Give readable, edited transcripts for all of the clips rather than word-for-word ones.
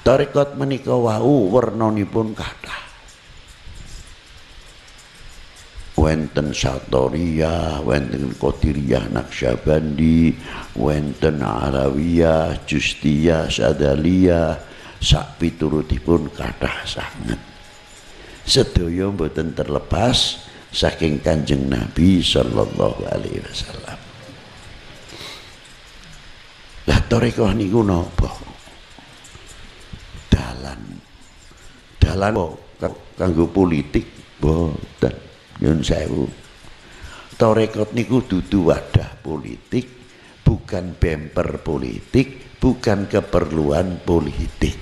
Tarekat menika wau wernanipun kathah. Wenten Satoriyah, wenten Qadiriyah Naqsyabandi, wenten Alawiyah, Justiyah, Sadaliyah, sak piturutipun kathah sanget. Sedaya mboten terlepas saking Kanjeng Nabi sallallahu alaihi wasallam. Lah tarekah niku napa? Dalan kanggo politik boten. Nyun sewu. Tarekat niku dudu wadah politik, bukan bemper politik, bukan keperluan politik.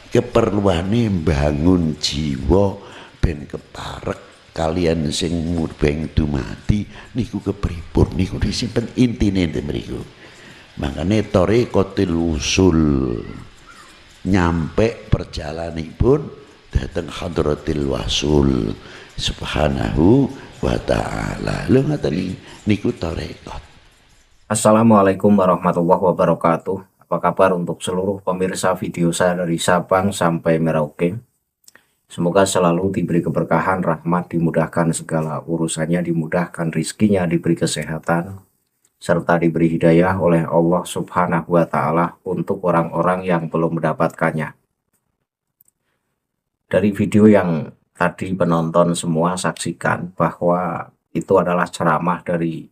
Keperluane mbangun jiwa ben keparek kalian sing murbeng dumati niku kepripun niku disimpen intine mriku. Makane tareqatul usul nyampe perjalanipun dateng hadratil wasul subhanahu wa ta'ala. Lho ngaten niku tarekat. Assalamualaikum warahmatullahi wabarakatuh. Apa kabar untuk seluruh pemirsa video saya dari Sabang sampai Merauke? Semoga selalu diberi keberkahan, rahmat, dimudahkan segala urusannya, dimudahkan rizkinya, diberi kesehatan, serta diberi hidayah oleh Allah Subhanahu wa Ta'ala untuk orang-orang yang belum mendapatkannya. Dari video yang tadi penonton semua saksikan bahwa itu adalah ceramah dari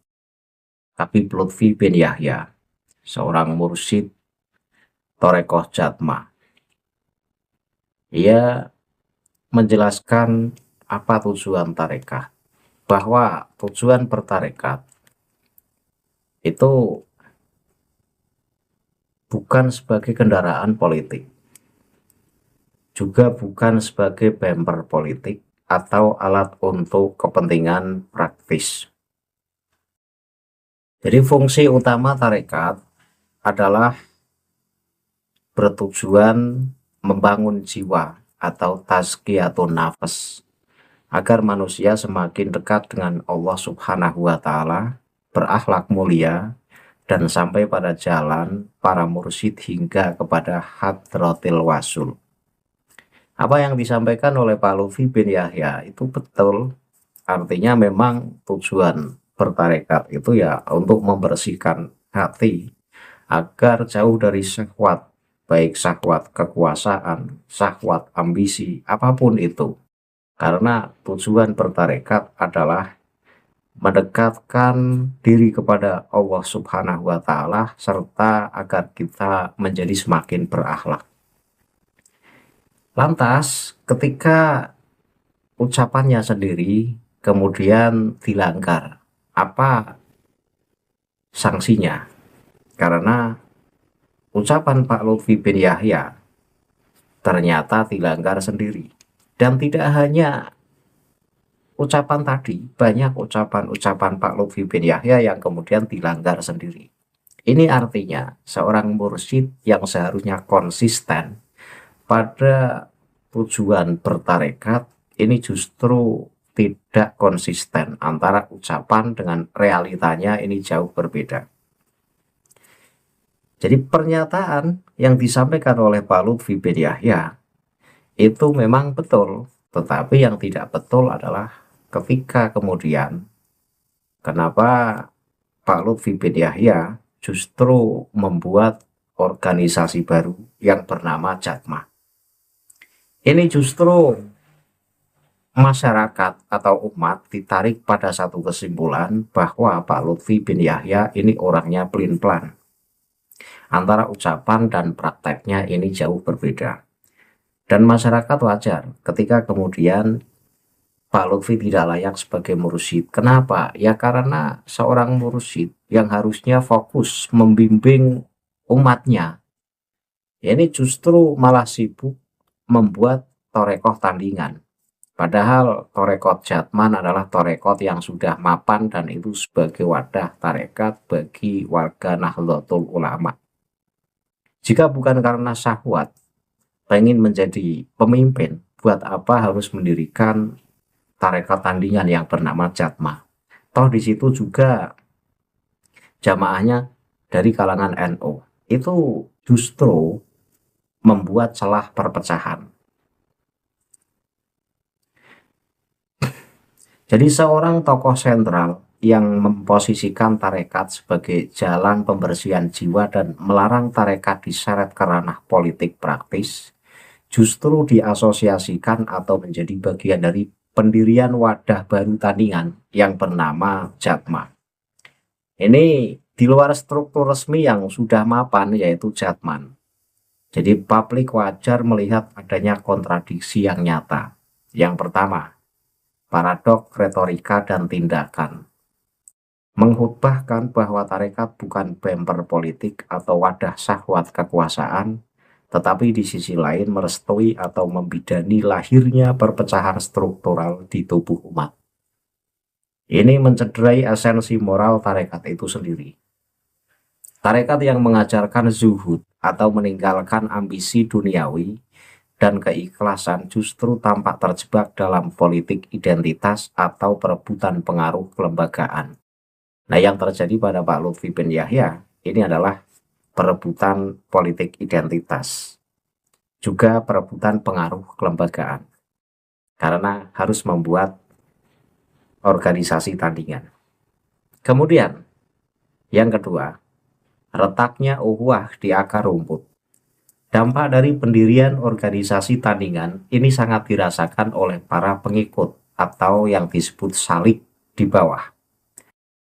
Habib Lutfi bin Yahya, seorang mursyid Tareqah Jatmah. Ia menjelaskan apa tujuan tarekat, bahwa tujuan bertarekat itu bukan sebagai kendaraan politik, juga bukan sebagai bemper politik atau alat untuk kepentingan praktis. Jadi fungsi utama tarekat adalah bertujuan membangun jiwa atau tazkiyatun nafas agar manusia semakin dekat dengan Allah Subhanahu wa Ta'ala, berakhlak mulia, dan sampai pada jalan para mursyid hingga kepada hadratil wasul. Apa yang disampaikan oleh Pak Lutfi bin Yahya itu betul, artinya memang tujuan bertarekat itu ya untuk membersihkan hati agar jauh dari syahwat, baik syahwat kekuasaan, syahwat ambisi, apapun itu. Karena tujuan bertarekat adalah mendekatkan diri kepada Allah Subhanahu wa Ta'ala serta agar kita menjadi semakin berakhlak. Lantas ketika ucapannya sendiri kemudian dilanggar, apa sanksinya? Karena ucapan Pak Lutfi bin Yahya ternyata dilanggar sendiri. Dan tidak hanya ucapan tadi, banyak ucapan-ucapan Pak Lutfi bin Yahya yang kemudian dilanggar sendiri. Ini artinya seorang mursyid yang seharusnya konsisten pada tujuan bertarekat ini justru tidak konsisten, antara ucapan dengan realitanya ini jauh berbeda. Jadi pernyataan yang disampaikan oleh Pak Lutfi bin Yahya itu memang betul, tetapi yang tidak betul adalah ketika kemudian kenapa Pak Lutfi bin Yahya justru membuat organisasi baru yang bernama Jatmah. Ini justru masyarakat atau umat ditarik pada satu kesimpulan bahwa Pak Lutfi bin Yahya ini orangnya pelin-pelan. Antara ucapan dan prakteknya ini jauh berbeda. Dan masyarakat wajar ketika kemudian Pak Lutfi tidak layak sebagai mursyid. Kenapa? Ya karena seorang mursyid yang harusnya fokus membimbing umatnya, ini justru malah sibuk membuat torekoh tandingan. Padahal torekot Jatman adalah torekot yang sudah mapan dan itu sebagai wadah tarekat bagi warga Nahdlatul Ulama. Jika bukan karena syahwat, pengen menjadi pemimpin, buat apa harus mendirikan tarekat tandingan yang bernama Jatmah? Toh di situ juga jamaahnya dari kalangan NU. Itu justru membuat celah perpecahan. Jadi seorang tokoh sentral yang memposisikan tarekat sebagai jalan pembersihan jiwa dan melarang tarekat diseret ke ranah politik praktis, justru diasosiasikan atau menjadi bagian dari pendirian wadah baru tandingan yang bernama Jatma. Ini di luar struktur resmi yang sudah mapan, yaitu Jatman. Jadi publik wajar melihat adanya kontradiksi yang nyata. Yang pertama, paradok retorika dan tindakan. Mengkhutbahkan bahwa tarekat bukan bemper politik atau wadah syahwat kekuasaan, tetapi di sisi lain merestui atau membidani lahirnya perpecahan struktural di tubuh umat. Ini mencederai esensi moral tarekat itu sendiri. Tarekat yang mengajarkan zuhud atau meninggalkan ambisi duniawi dan keikhlasan justru tampak terjebak dalam politik identitas atau perebutan pengaruh kelembagaan. Nah, yang terjadi pada Pak Lutfi bin Yahya ini adalah perebutan politik identitas, juga perebutan pengaruh kelembagaan, karena harus membuat organisasi tandingan. Kemudian, yang kedua, retaknya ukhuwah di akar rumput. Dampak dari pendirian organisasi tandingan ini sangat dirasakan oleh para pengikut atau yang disebut salik di bawah.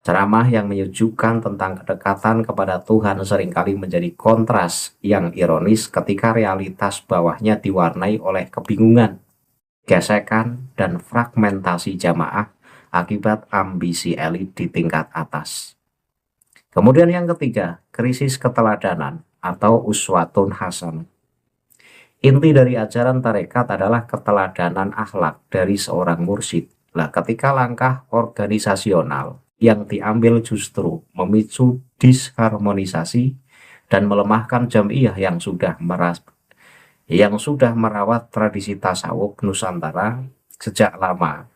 Ceramah yang menyejukkan tentang kedekatan kepada Tuhan seringkali menjadi kontras yang ironis ketika realitas bawahnya diwarnai oleh kebingungan, gesekan, dan fragmentasi jamaah akibat ambisi elit di tingkat atas. Kemudian yang ketiga, krisis keteladanan atau uswatun hasan. Inti dari ajaran tarekat adalah keteladanan akhlak dari seorang mursyid. Nah, ketika langkah organisasional yang diambil justru memicu disharmonisasi dan melemahkan jamiah yang sudah merawat tradisi tasawuf Nusantara sejak lama,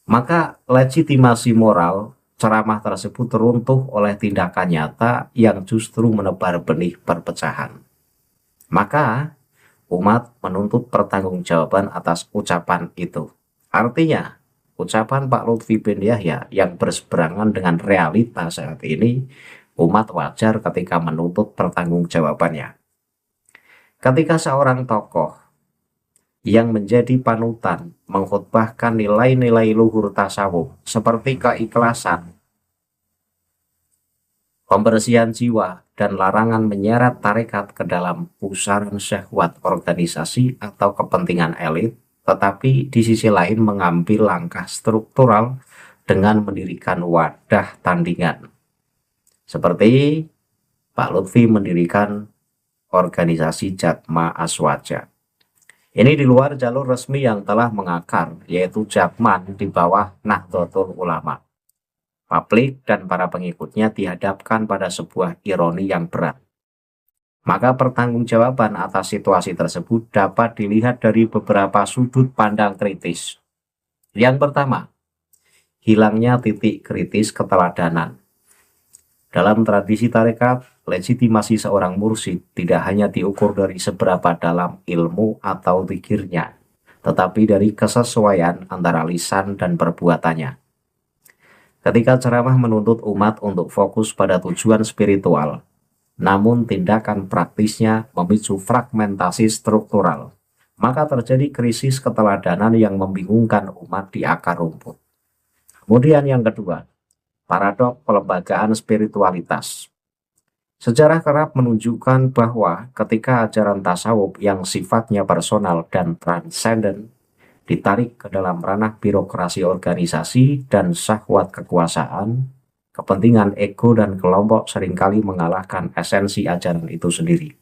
maka legitimasi moral ceramah tersebut runtuh oleh tindakan nyata yang justru menebar benih perpecahan. Maka umat menuntut pertanggungjawaban atas ucapan itu. Artinya, ucapan Pak Lutfi bin Yahya yang berseberangan dengan realitas saat ini, umat wajar ketika menuntut pertanggungjawabannya. Ketika seorang tokoh yang menjadi panutan mengkhutbahkan nilai-nilai luhur tasawuf seperti keikhlasan, pembersihan jiwa, dan larangan menyeret tarekat ke dalam pusaran syahwat organisasi atau kepentingan elit, tetapi di sisi lain mengambil langkah struktural dengan mendirikan wadah tandingan. Seperti Pak Lutfi mendirikan organisasi Jatma Aswaja. Ini di luar jalur resmi yang telah mengakar, yaitu Jatman di bawah Nahdlatul Ulama. Publik dan para pengikutnya dihadapkan pada sebuah ironi yang berat. Maka pertanggungjawaban atas situasi tersebut dapat dilihat dari beberapa sudut pandang kritis. Yang pertama, hilangnya titik kritis keteladanan. Dalam tradisi tarekat, legitimasi seorang mursyid tidak hanya diukur dari seberapa dalam ilmu atau zikirnya, tetapi dari kesesuaian antara lisan dan perbuatannya. Ketika ceramah menuntut umat untuk fokus pada tujuan spiritual, namun tindakan praktisnya memicu fragmentasi struktural, maka terjadi krisis keteladanan yang membingungkan umat di akar rumput. Kemudian yang kedua, paradok pelembagaan spiritualitas. Sejarah kerap menunjukkan bahwa ketika ajaran tasawuf yang sifatnya personal dan transenden ditarik ke dalam ranah birokrasi organisasi dan syahwat kekuasaan, kepentingan ego dan kelompok seringkali mengalahkan esensi ajaran itu sendiri.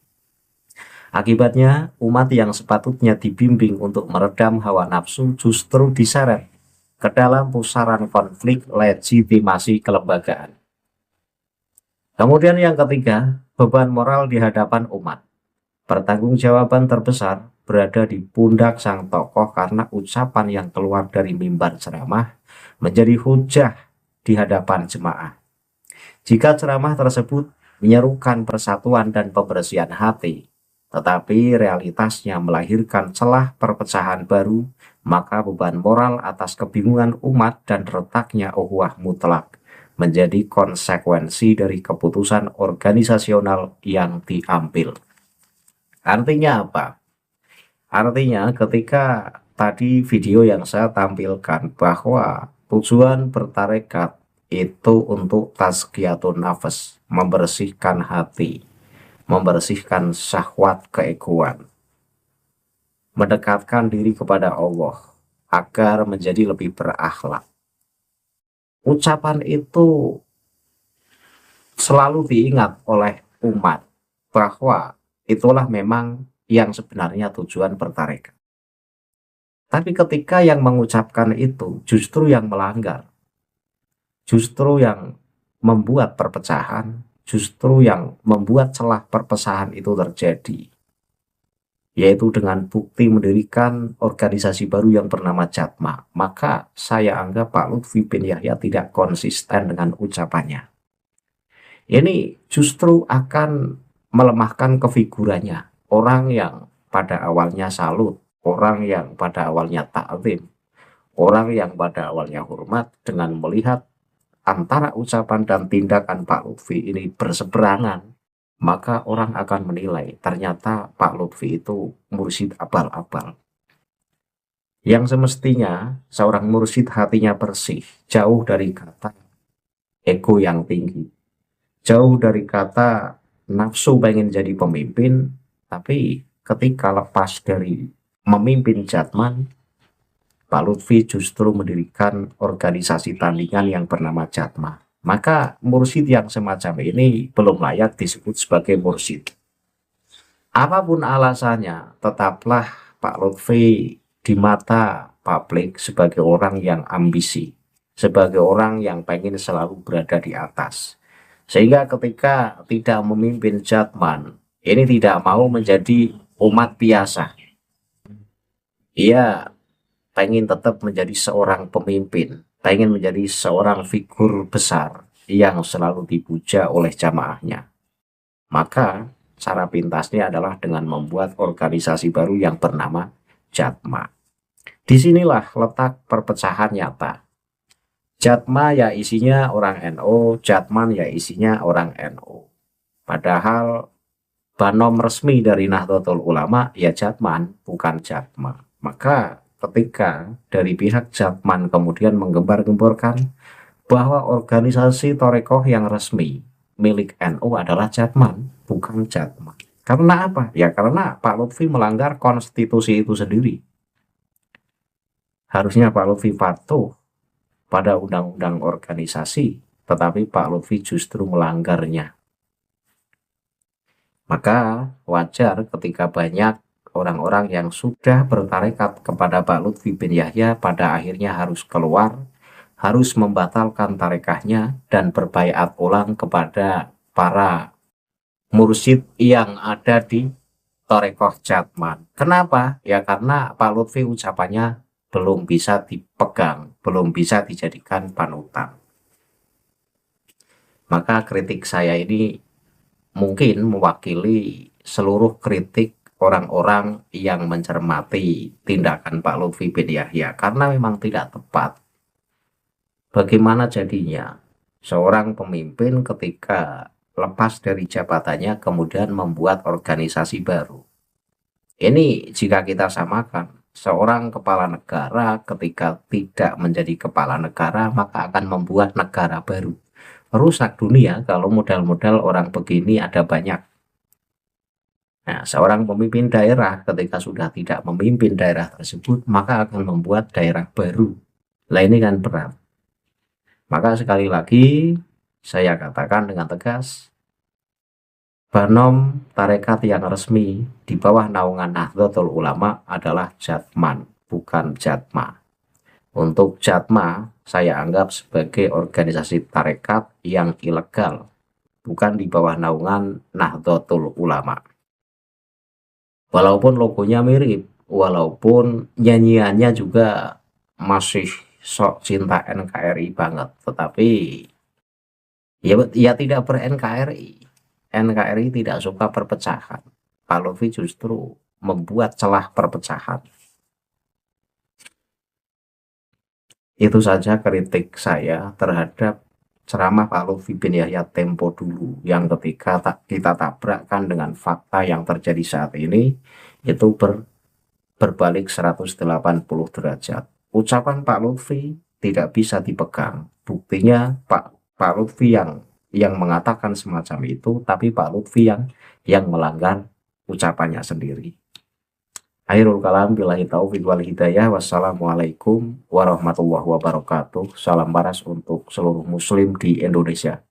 Akibatnya, umat yang sepatutnya dibimbing untuk meredam hawa nafsu justru diseret ke dalam pusaran konflik legitimasi kelembagaan. Kemudian yang ketiga, beban moral di hadapan umat. Pertanggungjawaban terbesar berada di pundak sang tokoh karena ucapan yang keluar dari mimbar ceramah menjadi hujah di hadapan jemaah. Jika ceramah tersebut menyerukan persatuan dan pembersihan hati, tetapi realitasnya melahirkan celah perpecahan baru, maka beban moral atas kebingungan umat dan retaknya ukhuwah mutlak menjadi konsekuensi dari keputusan organisasional yang diambil. Artinya apa? Artinya ketika tadi video yang saya tampilkan bahwa tujuan bertarekat itu untuk tazkiyatun nafas, membersihkan hati, membersihkan syahwat keegoan, mendekatkan diri kepada Allah agar menjadi lebih berakhlak. Ucapan itu selalu diingat oleh umat bahwa itulah memang yang sebenarnya tujuan bertarekat. Tapi ketika yang mengucapkan itu justru yang melanggar, justru yang membuat perpecahan, justru yang membuat celah perpecahan itu terjadi, yaitu dengan bukti mendirikan organisasi baru yang bernama Jatma, maka saya anggap Pak Lutfi bin Yahya tidak konsisten dengan ucapannya. Ini justru akan melemahkan kefigurannya. Orang yang pada awalnya salut, orang yang pada awalnya ta'zim, orang yang pada awalnya hormat, dengan melihat antara ucapan dan tindakan Pak Lutfi ini berseberangan, maka orang akan menilai ternyata Pak Lutfi itu mursyid abal-abal. Yang semestinya seorang mursyid hatinya bersih, jauh dari kata ego yang tinggi, jauh dari kata nafsu pengen jadi pemimpin, tapi ketika lepas dari memimpin Jatman, Pak Lutfi justru mendirikan organisasi tandingan yang bernama Jatma. Maka mursyid yang semacam ini belum layak disebut sebagai mursyid. Apapun alasannya, tetaplah Pak Lutfi di mata publik sebagai orang yang ambisi, sebagai orang yang pengen selalu berada di atas. Sehingga ketika tidak memimpin Jatman, ini tidak mau menjadi umat biasa. Ia pengen tetap menjadi seorang pemimpin, pengen menjadi seorang figur besar yang selalu dipuja oleh jamaahnya. Maka cara pintasnya adalah dengan membuat organisasi baru yang bernama Jatma. Disinilah letak perpecahan nyata. Jatma ya isinya orang NU, Jatman ya isinya orang NU. Padahal banom resmi dari Nahdlatul Ulama ya Jatman, bukan Jatma. Maka ketika dari pihak Jatman kemudian menggembar-gemborkan bahwa organisasi Torekoh yang resmi milik NU adalah Jatman, bukan Jatma. Karena apa? Ya karena Pak Lutfi melanggar konstitusi itu sendiri. Harusnya Pak Lutfi patuh pada undang-undang organisasi, tetapi Pak Lutfi justru melanggarnya. Maka wajar ketika banyak orang-orang yang sudah bertarekat kepada Pak Lutfi bin Yahya pada akhirnya harus keluar, harus membatalkan tarekahnya dan berbaiat ulang kepada para mursyid yang ada di Torekoh Jatman. Kenapa? Ya karena Pak Lutfi ucapannya belum bisa dipegang, belum bisa dijadikan panutan. Maka kritik saya ini mungkin mewakili seluruh kritik orang-orang yang mencermati tindakan Pak Lutfi bin Yahya, karena memang tidak tepat. Bagaimana jadinya seorang pemimpin ketika lepas dari jabatannya kemudian membuat organisasi baru? Ini jika kita samakan, seorang kepala negara ketika tidak menjadi kepala negara maka akan membuat negara baru. Rusak dunia kalau modal-modal orang begini ada banyak. Nah, seorang pemimpin daerah ketika sudah tidak memimpin daerah tersebut maka akan membuat daerah baru. Lah ini kan berat. Maka sekali lagi saya katakan dengan tegas, banom tarekat yang resmi di bawah naungan Nahdlatul Ulama adalah Jatman, bukan Jatma. Untuk Jatma saya anggap sebagai organisasi tarekat yang ilegal, bukan di bawah naungan Nahdlatul Ulama. Walaupun logonya mirip, walaupun nyanyiannya juga masih sok cinta NKRI banget, tetapi ya tidak ber-NKRI. NKRI tidak suka perpecahan. Pak Lutfi justru membuat celah perpecahan. Itu saja kritik saya terhadap ceramah Pak Lutfi bin Yahya Tempo dulu, yang ketika kita tabrakkan dengan fakta yang terjadi saat ini, itu berbalik 180 derajat. Ucapan Pak Lutfi tidak bisa dipegang. Buktinya Pak Lutfi yang mengatakan semacam itu, tapi Pak Lutfi yang melanggar ucapannya sendiri. Akhirul kalam, billahi taufiq wal hidayah. Wassalamualaikum warahmatullahi wabarakatuh. Salam paras untuk seluruh muslim di Indonesia.